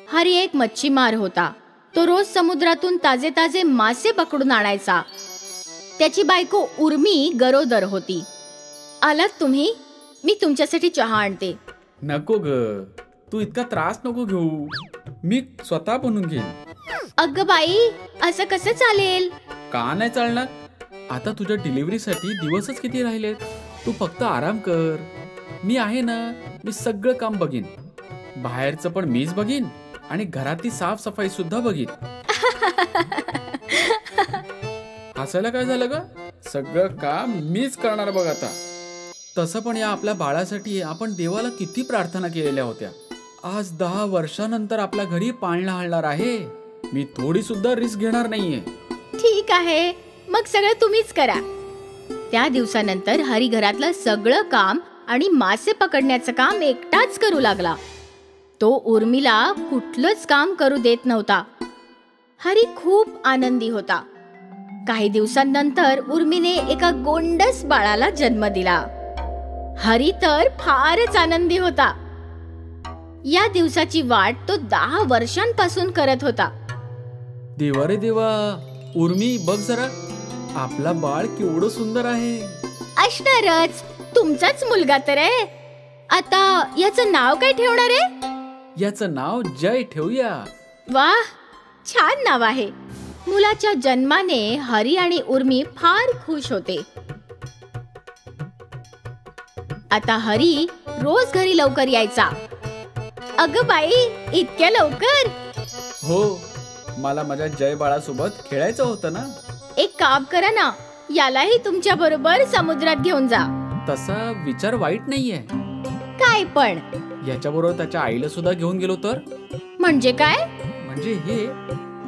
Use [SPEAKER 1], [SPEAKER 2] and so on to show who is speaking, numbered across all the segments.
[SPEAKER 1] हरी एक मच्छीमार होता. तो रोज समुद्रातून ताजे ताजे मासे पकडून आणायचा. त्याची बायको उर्मी गरोदर होती. आलात तुम्ही? मी तुमच्यासाठी चहा आणते.
[SPEAKER 2] नको ग, तू इतका त्रास नको घेऊ, मी स्वतः बनवून घेईन.
[SPEAKER 1] अगं बाई, असं कसं चालेल?
[SPEAKER 2] का नाही चालणार? आता तुझ्या डिलिव्हरीसाठी दिवसच किती राहिलेत. तू फक्त आराम कर. मी आहे ना, मी सगळं काम बघीन. बाहेरचं पण मीच बघीन आणि घरातली साफसफाई सुद्धा बघीन. हसायला काय झालं ग? सगळं काम मीच करणार बघ आता. तसं पण या आपल्या बाळासाठी आपण देवाला किती प्रार्थना केलेल्या होत्या. आज 10 वर्षानंतर आपल्या घरी पाळणा हलणार आहे. मी थोडी सुद्धा रिस्क घेणार नाहीये.
[SPEAKER 1] ठीक आहे, मग सगळं तुम्हीच करा. त्या दिवसानंतर हरी घरातलं सगळं काम आणि मासे पकडण्याचं काम एकटाच करू लागला. तो उर्मीला कुठलंच काम करू देत नव्हता. हरी खूप आनंदी होता. काही दिवसांनंतर उर्मीने एका गोंडस बाळाला जन्म दिला. हरी तर फारच आनंदी होता. या दिवसाची वाट तो 10 वर्षांपासून करत होता.
[SPEAKER 2] देवा रे देवा, उर्मी बघ जरा, आपला बाळ केवढं सुंदर आहे.
[SPEAKER 1] असणारच, तुमचाच मुलगा तर आहे. आता याचं नाव काय ठेवणार आहे?
[SPEAKER 2] याचं नाव जय ठेवूया.
[SPEAKER 1] वाह, छान नाव आहे. मुलाच्या जन्माने हरी आणि उर्मी फार खुश होते. आता हरी रोज घरी लवकर यायचा. अगं बाई, इतक्या लवकर?
[SPEAKER 2] हो, मला माझ्या जय बाळासोबत खेळायचं होतं ना.
[SPEAKER 1] एक काम करा ना, यालाही तुमच्या बरोबर समुद्रात घेऊन जा.
[SPEAKER 2] तसा विचार वाईट नाहीये.
[SPEAKER 1] काय पण?
[SPEAKER 2] याच्याबरोबर त्याच्या आईला सुद्धा घेऊन गेलो तर?
[SPEAKER 1] म्हणजे काय?
[SPEAKER 2] म्हणजे हे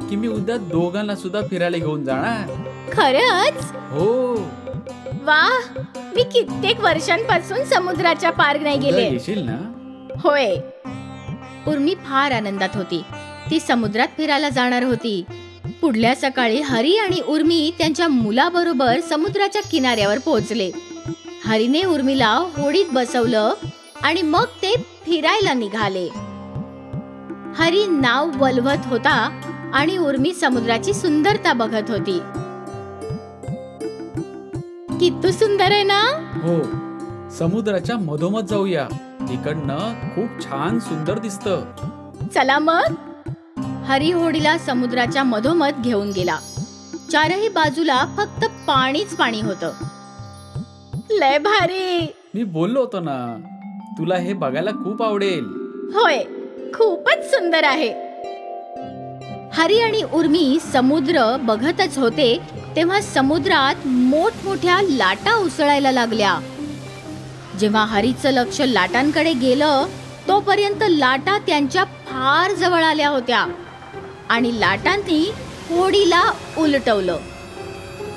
[SPEAKER 2] की मी उद्या दोघांना सुद्धा फिरायला घेऊन जाणार.
[SPEAKER 1] खरंच?
[SPEAKER 2] हो.
[SPEAKER 1] वाह, मी कित्येक वर्षांपासून समुद्राच्या पार नाही गेले.
[SPEAKER 2] येशील ना?
[SPEAKER 1] होय. उर्मी फार आनंदात होती. ती समुद्रात फिरायला जाणार होती. पुढल्या सकाळी हरी आणि उर्मी त्यांच्या मुलाबरोबर समुद्राच्या किनाऱ्यावर पोहोचले. हरीने उर्मीला होडीत बसवलं आणि मग ते फिरायला निघाले. हरी नाव वलवत होता आणि उर्मी समुद्राची सुंदरता बघत होती. किती सुंदर आहे ना?
[SPEAKER 2] हो, समुद्राच्या मधोमध जाऊया. इकडनं खूप छान सुंदर दिसतं.
[SPEAKER 1] चला मग. हरी होडीला समुद्राच्या मधोमध घेऊन गेला. चारही बाजूला फक्त पाणीच पाणी होतं. लय भारी.
[SPEAKER 2] मी बोललो होतो ना, तुला हे बघायला खूप आवडेल.
[SPEAKER 1] होय, खूपच सुंदर आहे. हरी आणि उर्मी समुद्र बघतच होते तेव्हा समुद्रात मोठमोठ्या लाटा उसळायला लागल्या. जेव्हा हरीचं लक्ष लाटांकडे गेलं तोपर्यंत लाटा त्यांच्या फार जवळ आल्या होत्या आणि लाटांनी होडीला उलटवलं.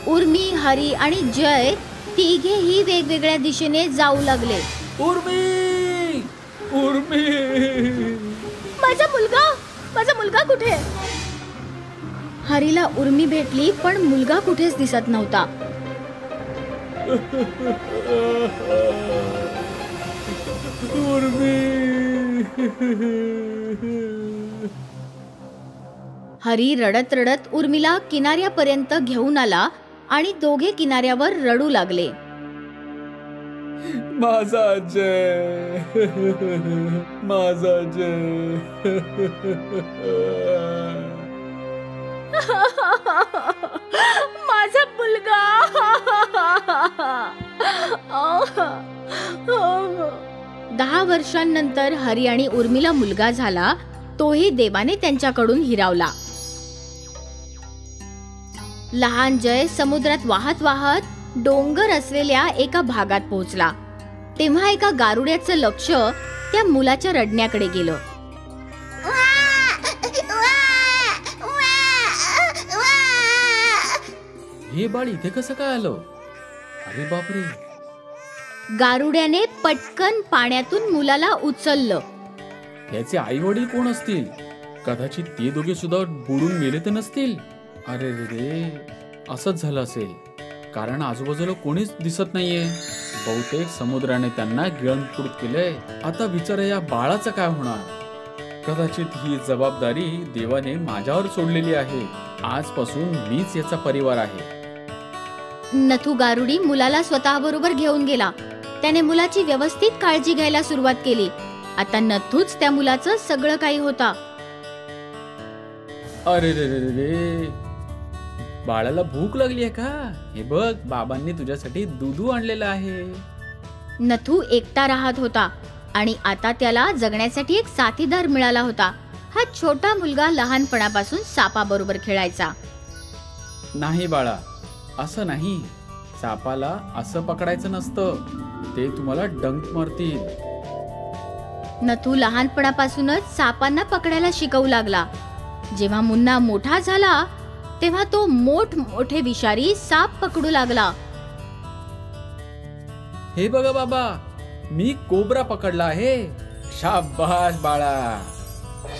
[SPEAKER 1] उर्मी, हरी आणि जय तिघेही वेगवेगळ्या दिशेने जाऊ लागले.
[SPEAKER 2] उर्मी, उर्मी,
[SPEAKER 1] माझा मुलगा कुठे? हरीला उर्मी भेटली पण मुलगा कुठेच दिसत नव्हता.
[SPEAKER 2] उर्मी.
[SPEAKER 1] हरी रडत रडत उर्मीला किनाऱ्यापर्यंत घेऊन आला आणि दोघे किनाऱ्यावर रडू लागले.
[SPEAKER 2] माझा जय, माझा जय.
[SPEAKER 1] माझा मुलगा. 10 वर्षांनंतर हरी आणि उर्मीला मुलगा झाला. तोही देवाने त्यांच्याकडून हिरावला. लहान जय समुद्रात वाहत वाहत डोंगर असलेल्या एका भागात पोहोचला. तेव्हा एका गारुड्याचं लक्ष त्या मुलाच्या रडण्याकडे गेलं.
[SPEAKER 2] हे बाळ इथे कसं काय आलं? अरे बापरे.
[SPEAKER 1] गारुड्याने पटकन पाण्यातून मुलाला उचललं.
[SPEAKER 2] त्याचे आई वडील कोण असतील? कदाचित ते दोघे सुद्धा बुडून मेले तर नसतील. अरे रे, असंच झालं असेल, कारण आजूबाजूला कोणीच दिसत नाहीये. बहुतेक समुद्राने त्यांना गिळंतपूड केलंय. आता विचार, या बाळाचं काय होणार? कदाचित ही जबाबदारी देवाने माझ्यावर सोडलेली आहे. आजपासून मीच याचा परिवार आहे.
[SPEAKER 1] नथू गारुडी मुलाला स्वतःबरोबर घेऊन गेला. त्याने मुलाची व्यवस्थित काळजी घ्यायला सुरुवात केली. आता नथूच त्या मुलाचं सगळं काही होता.
[SPEAKER 2] अरे रे रे रे रे, बाळाला भूक लागली आहे का? हे बघ, बाबांनी तुझ्यासाठी दूध आणलेलं आहे.
[SPEAKER 1] नथू एकटा राहत होता आणि आता त्याला जगण्यासाठी एक साथीदार मिळाला होता. हा छोटा मुलगा लहानपणापासून सापाबरोबर खेळायचा.
[SPEAKER 2] नाही बाळा, असं नाही. सापाला असं पकडायचं नसतं, ते तुम्हाला डंक मारतील.
[SPEAKER 1] नथू लहानपणापासूनच सापांना पकडायला शिकवू लागला. जेव्हा मुन्ना मोठा झाला तेव्हा तो मोठमोठे विषारी साप पकडू लागला.
[SPEAKER 2] हे बघा बाबा, मी कोब्रा पकडला आहे. शाबास बाळा,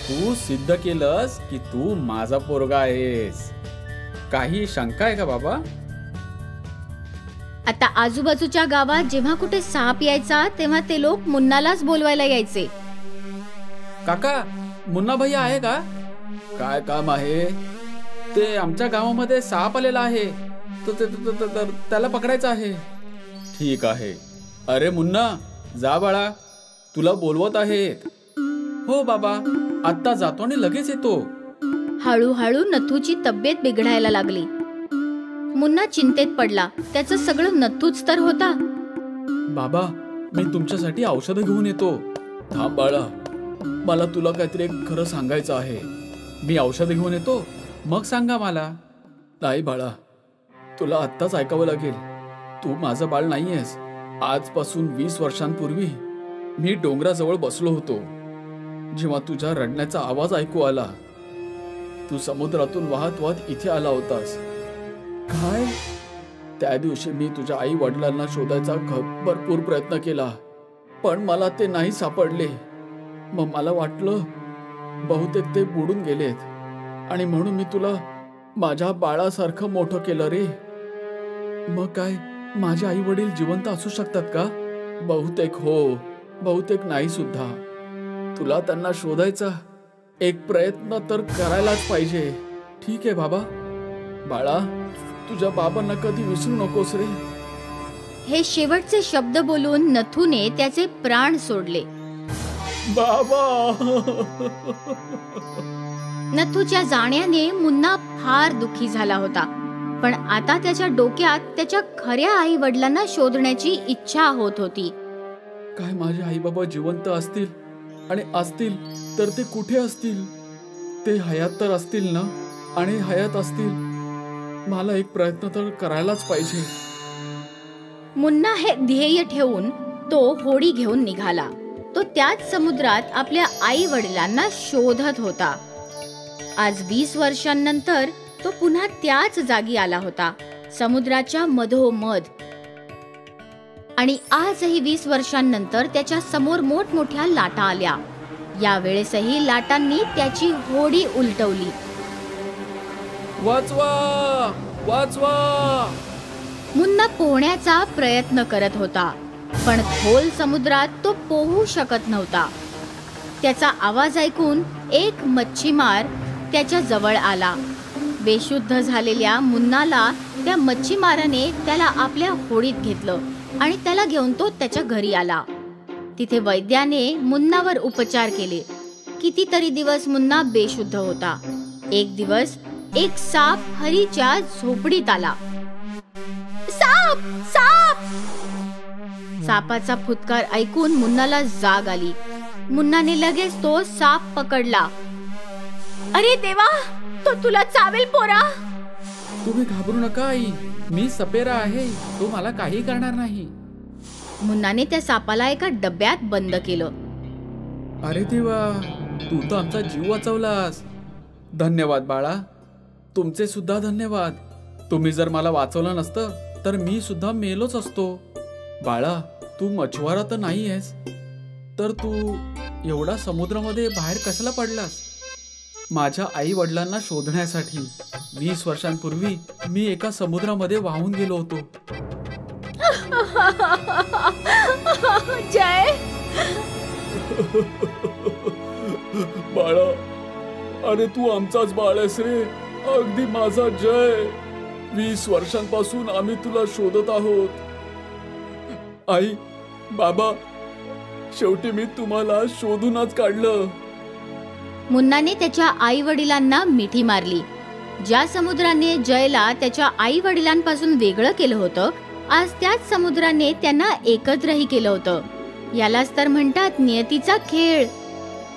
[SPEAKER 2] तू सिद्ध केलंस की तू माझा पोरगा आहेस. काही शंका आहे का बाबा?
[SPEAKER 1] आता आजूबाजूच्या गावात जेव्हा कुठे साप यायचा तेव्हा ते लोक मुन्नालाच बोलवायला यायचे.
[SPEAKER 2] काका, मुन्ना भैया आहे का? काय काम आहे? ते आमच्या गावामध्ये साप आलेला आहे, त्याला पकडायचं आहे. ठीक आहे. अरे मुन्ना, जा बाळा, तुला बोलवत आहेत. हो बाबा, आत्ता जातो आणि लगेच येतो.
[SPEAKER 1] हळूहळू नथूची तब्येत बिघडायला लागली. मुन्ना चिंतेत पडला. त्याचं सगळं नथूच तर होता.
[SPEAKER 2] बाबा, मी तुमच्यासाठी औषधं घेऊन येतो. थांब बाळा, मला तुला काहीतरी खरं सांगायचं आहे. मी औषधं घेऊन येतो, मग सांगा मला. नाही बाळा, तुला आत्ताच ऐकावं लागेल. तू माझं बाळ नाहीयेस. आजपासून 20 वर्षांपूर्वी मी डोंगराजवळ बसलो होतो, जेव्हा तुझ्या रडण्याचा आवाज ऐकू आला. तू समुद्रातून वाहत वाहत इथे आला होतास. काय? त्या दिवशी मी तुझ्या आई वडिलांना शोधायचा भरपूर प्रयत्न केला, पण मला ते नाही सापडले. मग मला वाटलं बहुतेक ते बुडून गेलेत, आणि म्हणून मी तुला माझ्या बाळासारखं मोठं केलं रे. मग काय माझे आई वडील जिवंत असू शकतात का? बहुतेक हो, बहुतेक नाही सुद्धा. तुला त्यांना शोधायचा एक प्रयत्न तर करायलाच पाहिजे. ठीक आहे बाबा. बाळा, तुझ्या बाबांना कधी विसरू नकोस रे.
[SPEAKER 1] हे शेवटचे शब्द बोलून नथूने त्याचे प्राण सोडले.
[SPEAKER 2] बाबा.
[SPEAKER 1] नथूच्या जाण्याने मुन्ना फार दुःखी झाला होता, पण आता त्याच्या डोक्यात त्याच्या खऱ्या आई वडिलांना शोधण्याची इच्छा होत होती.
[SPEAKER 2] काय माझे आई बाबा जिवंत असतील, आणि असतील तर ते कुठे असतील? ते हयात तर असतील ना? आणि हयात असतील, मला एक प्रयत्न तर करायलाच पाहिजे.
[SPEAKER 1] मुन्ना हे ध्येय ठेवून तो होडी घेऊन निघाला. तो त्याच समुद्रात आपल्या आई वडिलांना शोधत होता. आज 20 वर्षांनंतर तो पुन्हा त्याच जागी आला होता, समुद्राच्या मधोमध. आणि आजही 20 वर्षांनंतर त्याच्या समोर मोठमोठ्या लाटा आल्या. यावेळेसही लाटांनी त्याची होडी उलटवली.
[SPEAKER 2] वाचवा, वाचवा.
[SPEAKER 1] मुन्ना पोहण्याचा प्रयत्न करत होता, पण खोल समुद्रात तो पोहू शकत नव्हता. त्याचा आवाज ऐकून एक मच्छीमार त्याच्या जवळ आला. बेशुद्ध झालेल्या मुन्नाला त्या मच्छीमाराने त्याला आपल्या होडीत घेतलं आणि त्याला घेऊन तो त्याच्या घरी आला. तिथे वैद्याने मुन्नावर उपचार केले. कितीतरी दिवस मुन्ना बेशुद्ध होता. एक दिवस एक साप हरीच्या झोपडीत आला. साप, साप! सापाचा फुटकार ऐकून मुन्नाला जाग आली. मुन्नाने लगेच तो साप पकडला. अरे देवा, तो तुला चावेल पोरा.
[SPEAKER 2] तुम्ही घाबरू नका आई, मी सपेरा आहे, तो मला काही करणार नाही.
[SPEAKER 1] मुन्नाने त्या सापाला एका डब्यात बंद केलं.
[SPEAKER 2] अरे देवा, तू तर आमचा जीव वाचवलास. धन्यवाद बाळा, तुमचे सुद्धा धन्यवाद. तुम्ही जर मला वाचवलं नसतं तर मी सुद्धा मेलोच असतो. बाळा, तू मछुआरा तर नाही आहेस, तर तू एवढा समुद्रामध्ये बाहेर कशाला पडलास? माझ्या आई वडिलांना शोधण्यासाठी 20 वर्षांपूर्वी मी एका समुद्रामध्ये वाहून गेलो होतो.
[SPEAKER 1] जय.
[SPEAKER 2] बाळा, अरे तू आमचाच बाळ आहेस रे, अगदी माझा जय. 20 वर्षांपासून आम्ही तुला शोधत आहोत. आई, बाबा, शेवटी मी तुम्हाला शोधूनच काढलं.
[SPEAKER 1] मुन्नाने त्याच्या आई वडिलांना मिठी मारली. ज्या समुद्राने जयला त्याच्या आई वडिलांपासून वेगळं केलं होतं, आज त्याच समुद्राने त्यांना एकत्रही केलं होतं. यालाच तर म्हणतात नियतीचा खेळ.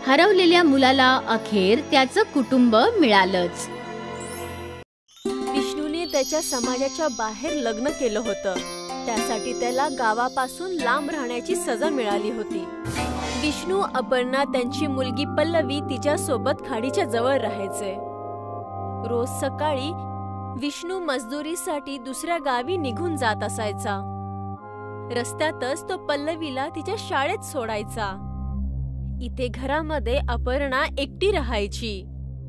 [SPEAKER 1] हरवलेल्या मुलाला अखेर त्याचं कुटुंब मिळालंच.
[SPEAKER 3] विष्णूने त्याच्या समाजाच्या बाहेर लग्न केलं होतं. त्यासाठी त्याला गावापासून लांब राहण्याची सजा मिळाली होती. विष्णू, अपर्णा, त्यांची मुलगी पल्लवी तिच्या सोबत खाडीच्या जवळ राहायचे. रोज सकाळी विष्णू मजदुरीसाठी दुसऱ्या गावी निघून जात असायचा. रस्त्यातच तो पल्लवीला तिच्या शाळेत सोडायचा. इथे घरामध्ये अपर्णा एकटी राहायची.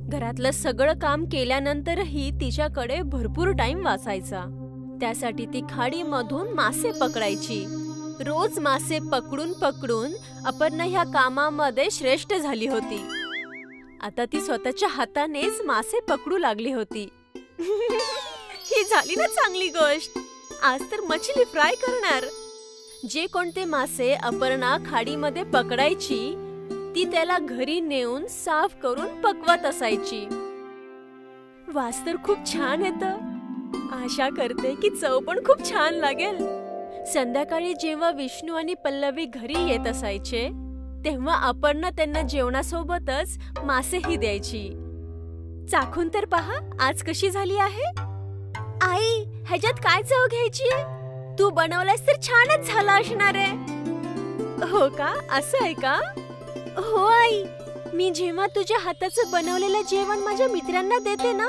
[SPEAKER 3] घरातलं सगळं काम केल्यानंतरही तिच्याकडे भरपूर टाइम वाचायचा. त्यासाठी ती खाडीमधून मासे पकडायची. रोज मासे पकडून पकडून अपर्णा ह्या कामामध्ये श्रेष्ठ झाली होती. आता ती स्वतःच्या हातानेच मासे पकडू लागली होती. ही झाली ना चांगली गोष्ट. आज तर मछली फ्राय करणार. जे कोणते मासे अपर्णा खाडीमध्ये पकडायची ती त्याला घरी नेऊन साफ करून पकवत असायची. वास तर खूप छान येतं. आशा करते की चव पण खूप छान लागेल. संध्याकाळी जेव्हा विष्णू आणि पल्लवी घरी येत असायचे तेव्हा अपर्णा त्यांना जेवणासोबतच मासेही द्यायची. चाखून तर पहा आज कशी झाली आहे. आई, ह्याच्यात काय चव घ्यायची? तू बनवलंस तर छानच झाला असणार आहे. हो का? असं आहे का? हो आई, मी जेव्हा तुझ्या हाताचं बनवलेलं जेवण माझ्या मित्रांना देते ना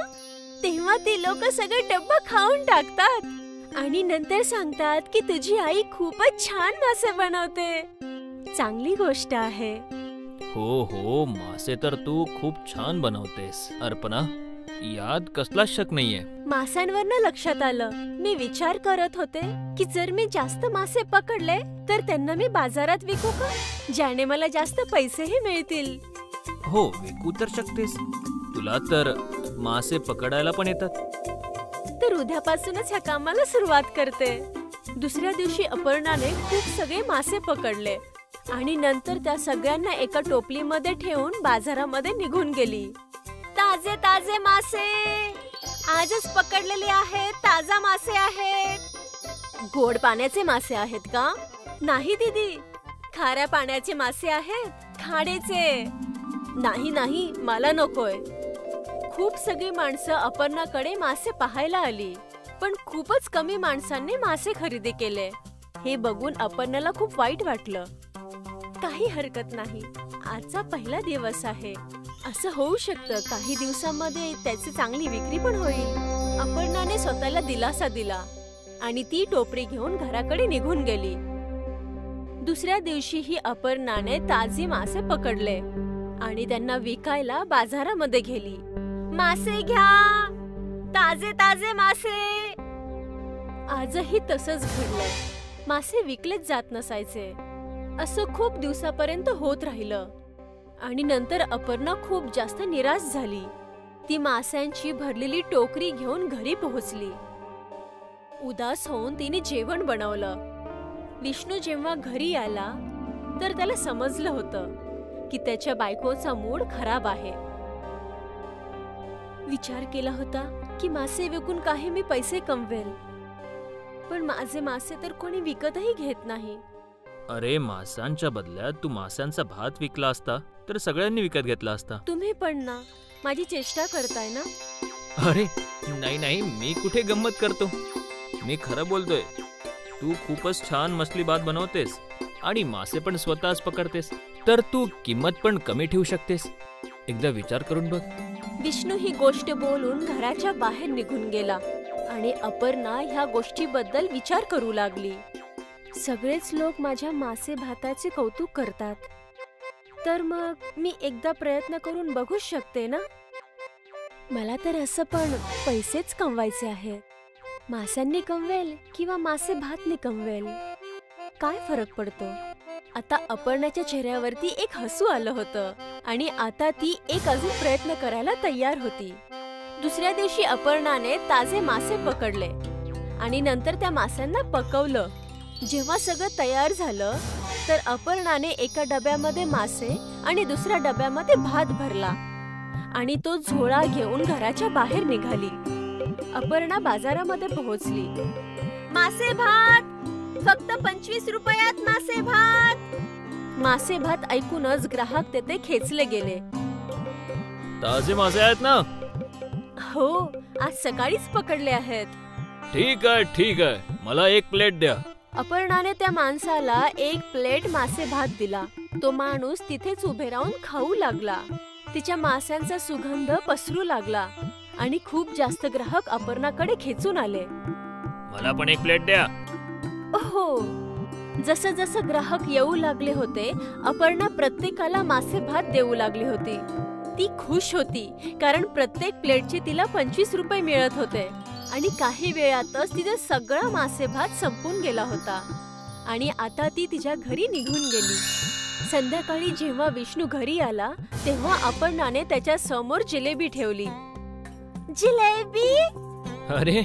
[SPEAKER 3] तेव्हा ती लोक सगळे डब्बा खाऊन टाकतात आणि नंतर सांगतात की तुझी आई खूपच छान मासे बनवते. चांगली गोष्ट आहे.
[SPEAKER 4] हो हो, मासे तर तू खूप छान बनवतेस अर्पणा, यात कसला शक नाहीये.
[SPEAKER 3] माशांवरनं लक्षात आलं. मी विचार करत होते की जर मी जास्त मासे पकडले तर त्यांना मी बाजारात विकू का, ज्याने मला जास्त पैसेही मिळतील.
[SPEAKER 4] हो, विकू तर शकतेस. तुला तर मासे पकडायला पण येतात.
[SPEAKER 3] तर उद्यापासूनच ह्या कामाला सुरुवात करते. दुसऱ्या दिवशी अपर्णाने खूप सगळे मासे पकडले आणि नंतर त्या सगळ्यांना एका टोपलीमध्ये ठेवून बाजारामध्ये निघून गेली. ताजे ताजे मासे, आजच पकडलेले आहेत. ताजा मासे आहेत. गोड पाण्याचे मासे आहेत का? नाही दीदी, खाऱ्या पाण्याचे मासे आहेत. खाडीचे नाही. नाही, मला नकोय. खूप सगळी माणसं अपर्णाकडे मासे पाहायला आली, पण खूपच कमी माणसांनी मासे खरेदी केले. हे बघून अपर्णाला खूप वाईट वाटलं. काही हरकत नाही, आजचा पहिला दिवस आहे. असं होऊ शकतं काही दिवसांमध्ये त्याची चांगली विक्री पण होईल. अपर्णाने स्वतःला दिलासा दिला आणि ती टोपरी घेऊन घराकडे निघून गेली. दुसऱ्या दिवशीही अपर्णाने ताजी मासे पकडले आणि त्यांना विकायला बाजारामध्ये गेली. मासे घ्या, ताजे ताजे मासे. आजही तसंच घडलं. मासे विकलेच जात नसायचे. असं खूप दिवसापर्यंत होत राहिलं आणि नंतर अपर्णा खूप जास्त निराश झाली. ती माशांची भरलेली टोकरी घेऊन घरी पोहोचली. उदास होऊन तिने जेवण बनवलं. विष्णू जेव्हा घरी आला तर त्याला समजलं होतं की त्याच्या बायकोचा मूड खराब आहे. विचार केला होता की मासे विकून काही मी पैसे कमवेल, पण माझे मासे तर कोणी विकतही घेत नाही.
[SPEAKER 4] अरे, माशांच्या बदल्यात तू माशांचा भात विकला असता तर सगळ्यांनी विकत घेतला असता.
[SPEAKER 3] तुम्ही पण ना माझी चेष्टा करताय ना.
[SPEAKER 4] अरे नाही नाही, मी कुठे गंमत करतो. मी खरं बोलतोय. तू खूपच छान मछली भात बनवतेस आणि मासे पण स्वतःच पकडतेस, तर तू किंमत पण कमी ठेवू शकतेस. एकदा विचार करून बघ.
[SPEAKER 3] विष्णू ही गोष्ट बोलून घराच्या बाहेर निघून गेला आणि अपर्णा ह्या गोष्टीबद्दल विचार करू लागली. सगळेच लोक माझ्या मासे भाताचे कौतुक करतात, तर मग मी एकदा प्रयत्न करून बघू शकते ना. मला तर असं पण पैसेच कमवायचे आहेत. माशांनी कमवेल किंवा मासे भातनी कमवेल, काय फरक पडतो. आता अपर्णाच्या चेहऱ्यावरती एक हसू आलं होतं आणि आता ती एक अजून प्रयत्न करायला तयार होती. दुसऱ्या दिवशी अपर्णाने ताजे मासे पकडले आणि नंतर त्या माशांना पकवलं. जेव्हा सगळं तयार झालं तर अपर्णाने एका डब्यामध्ये मासे आणि दुसऱ्या डब्यामध्ये भात भरला आणि तो झोळा घेऊन घराच्या बाहेर निघाली. अपर्णा बाजारामध्ये पोहोचली. मासे भात, फक्त 25 रुपयात मासे भात. मासे भात ऐकूनच ग्राहक तेथे खेचले गेले.
[SPEAKER 4] ताजे मासे आहेत ना?
[SPEAKER 3] हो, आज सकाळीच पकडले आहेत.
[SPEAKER 4] ठीक आहे, मला 1 प्लेट द्या.
[SPEAKER 3] अपर्णाने त्या माणसाला 1 प्लेट मासे भात दिला. तो माणूस तिथेच उभे राहून खाऊ लागला. तिच्या माशांचा सुगंध पसरू लागला आणि खूप जास्त ग्राहक अपर्णाकडे खेचून आले.
[SPEAKER 4] मला पण 1 प्लेट द्या.
[SPEAKER 3] हो, जसं जसं ग्राहक येऊ लागले होते, अपर्णा प्रत्येकाला मासे भात देऊ लागली होती. ती खुश होती कारण प्रत्येक प्लेटचे तिला 25 रुपये मिळत होते आणि काही वेळातच तिचा सगळा मासे भात संपून गेला होता आणि आता ती तिच्या घरी निघून गेली. संध्याकाळी जेव्हा विष्णू घरी आला तेव्हा अपर्णाने त्याच्या समोर जिलेबी ठेवली. जिलेबी?
[SPEAKER 4] अरे,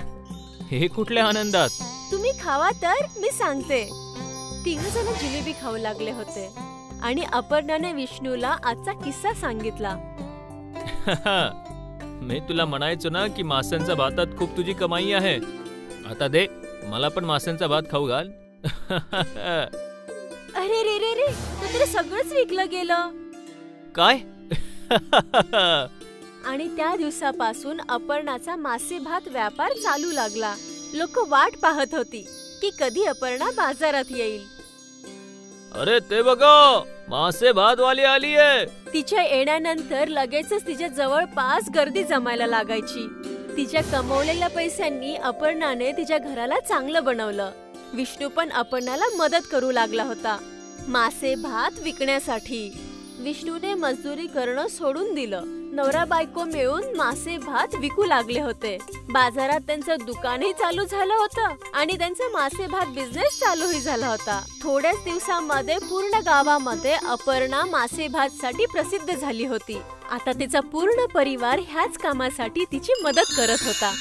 [SPEAKER 4] हे कुठल्या आनंदात?
[SPEAKER 3] तुम्ही खावा तर मी सांगते. 3 जण जिलेबी खाऊ लागले होते आणि अपर्णाने विष्णूला आजचा किस्सा सांगितला.
[SPEAKER 4] मी तुला म्हणायचो ना की माशांच्या भातात खूप तुझी कमाई आहे. आता दे, मला पण माशांचा भात खाऊ घाल.
[SPEAKER 3] अरे रे रे रे, तर सगळंच विकलं गेलं.
[SPEAKER 4] काय?
[SPEAKER 3] आणि त्या दिवसापासून अपर्णाचा मासे भात व्यापार चालू लागला. लोक वाट पाहत होती की कधी अपर्णा बाजारात येईल.
[SPEAKER 4] अरे ते बघा, मासे भात वाली आली आहे.
[SPEAKER 3] तिच्या येण्यानंतर लगेचच तिच्या जवळपास गर्दी जमायला लागायची. तिच्या कमवलेल्या पैशांनी अपर्णाने तिच्या घराला चांगलं बनवलं. विष्णू पण अपर्णाला मदत करू लागला होता मासे भात विकण्यासाठी. विष्णूने मजदुरी करणं सोडून दिलं. नवरा बायको मिळून मासे भात विकू लागले होते. बाजारात त्यांचं दुकानही चालू झालं होतं आणि त्यांचा मासे भात बिझनेस चालूही झाला होता. थोड्याच दिवसांमध्ये पूर्ण गावामध्ये अपर्णा मासे भात साठी प्रसिद्ध झाली होती. आता तिचा पूर्ण परिवार ह्याच कामासाठी तिची मदत करत होता.